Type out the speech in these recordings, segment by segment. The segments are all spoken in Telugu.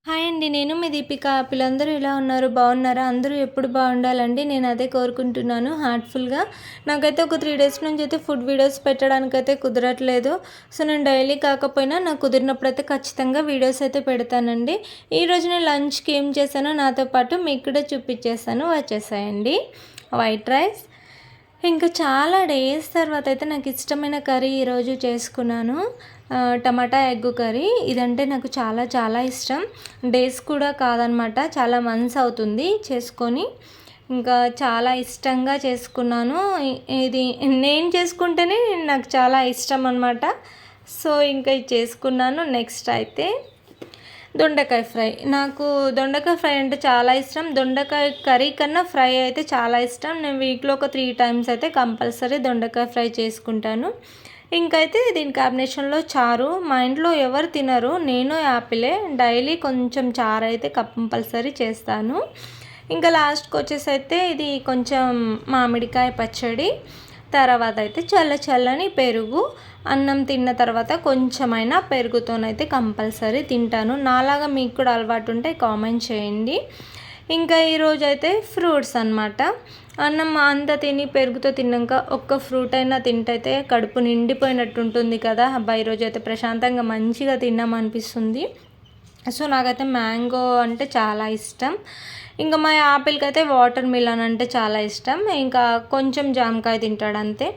హాయ్ అండి. నేను మీ దీపిక. పిల్లలందరూ ఎలా ఉన్నారు? బాగున్నారా? అందరూ ఎప్పుడు బాగుండాలండి. నేను అదే కోరుకుంటున్నాను హార్ట్‌ఫుల్‌గా. నాకైతే ఒక 3 డేస్ నుంచి అయితే ఫుడ్ వీడియోస్ పెట్టడానికైతే కుదరట్లేదు. సో, నేను డైలీ కాకపోయినా నాకు కుదిరినప్పుడైతే ఖచ్చితంగా వీడియోస్ అయితే పెడతానండి. ఈరోజు నేను లంచ్‌కి ఏం చేశానో నాతో పాటు మీకు కూడా చూపించేస్తాను. వచ్చేసేయండి. వైట్ రైస్, ఇంకా చాలా డేస్ తర్వాత అయితే నాకు ఇష్టమైన కర్రీ ఈరోజు చేసుకున్నాను. Tomato egg curry. ఇదంటే నాకు చాలా చాలా ఇష్టం. డేస్ కూడా కాదనమాట, చాలా మంత్స్ అవుతుంది చేసుకొని. ఇంకా చాలా ఇష్టంగా చేసుకున్నాను. ఇది నేను చేసుకుంటేనే నాకు చాలా ఇష్టం అనమాట. సో, ఇంకా ఇది చేసుకున్నాను. నెక్స్ట్ అయితే దొండకాయ ఫ్రై. నాకు దొండకాయ ఫ్రై అంటే చాలా ఇష్టం. దొండకాయ కర్రీ కన్నా ఫ్రై అయితే చాలా ఇష్టం. నేను వీక్లో ఒక 3 టైమ్స్ అయితే కంపల్సరీ దొండకాయ ఫ్రై చేసుకుంటాను. ఇంకైతే దీని కాంబినేషన్లో చారు. మా ఇంట్లో ఎవరు తినరు, నేను యాపిలే. డైలీ కొంచెం చారు అయితే కంపల్సరీ చేస్తాను. ఇంకా లాస్ట్కి వచ్చేసి అయితే ఇది కొంచెం మామిడికాయ పచ్చడి, తర్వాత అయితే చల్లని పెరుగు. అన్నం తిన్న తర్వాత కొంచెమైనా పెరుగుతోనైతే కంపల్సరీ తింటాను. నాలాగా మీకు కూడా అలవాటు ఉంటే కామెంట్ చేయండి. ఇంకా ఈరోజు అయితే ఫ్రూట్స్ అనమాట. అన్నం అంతా తిని పెరుగుతో తిన్నాక ఒక్క ఫ్రూట్ అయినా తింటైతే కడుపు నిండిపోయినట్టు ఉంటుంది కదా. అబ్బా, ఈరోజు అయితే ప్రశాంతంగా మంచిగా తిన్నామనిపిస్తుంది. సో, నాకైతే మ్యాంగో అంటే చాలా ఇష్టం. ఇంకా మా యాపిల్కి అయితే వాటర్ మిలన్ అంటే చాలా ఇష్టం. ఇంకా కొంచెం జామకాయ తింటాడు అంతే.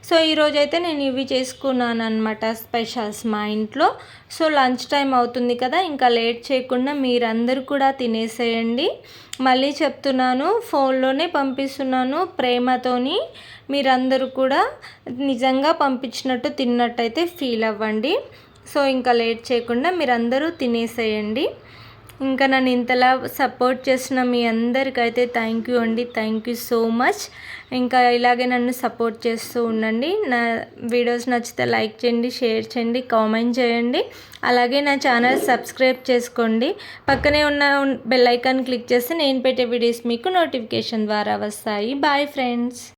సో, ఈరోజైతే నేను ఇవి చేసుకున్నాను అనమాట స్పెషల్స్ మా ఇంట్లో. సో, లంచ్ టైం అవుతుంది కదా, ఇంకా లేట్ చేయకుండా మీరందరూ కూడా తినేసేయండి. మళ్ళీ చెప్తున్నాను, ఫోన్లోనే పంపిస్తున్నాను ప్రేమతోని. మీరందరూ కూడా నిజంగా పంపించినట్టు తిన్నట్టయితే ఫీల్ అవ్వండి. సో, ఇంకా లేట్ చేయకుండా మీరందరూ తినేసేయండి. ఇంకా నన్ను ఇంతలా సపోర్ట్ చేసిన మీ అందరికైతే థ్యాంక్ యూ అండి. Thank you so much. ఇంకా ఇలాగే నన్ను సపోర్ట్ చేస్తూ ఉండండి. నా వీడియోస్ నచ్చితే లైక్ చేయండి, షేర్ చేయండి, కామెంట్ చేయండి. అలాగే నా ఛానల్ సబ్స్క్రైబ్ చేసుకోండి. పక్కనే ఉన్న బెల్ ఐకాన్ క్లిక్ చేస్తే నేను పెట్టే వీడియోస్ మీకు నోటిఫికేషన్ ద్వారా వస్తాయి. Bye friends.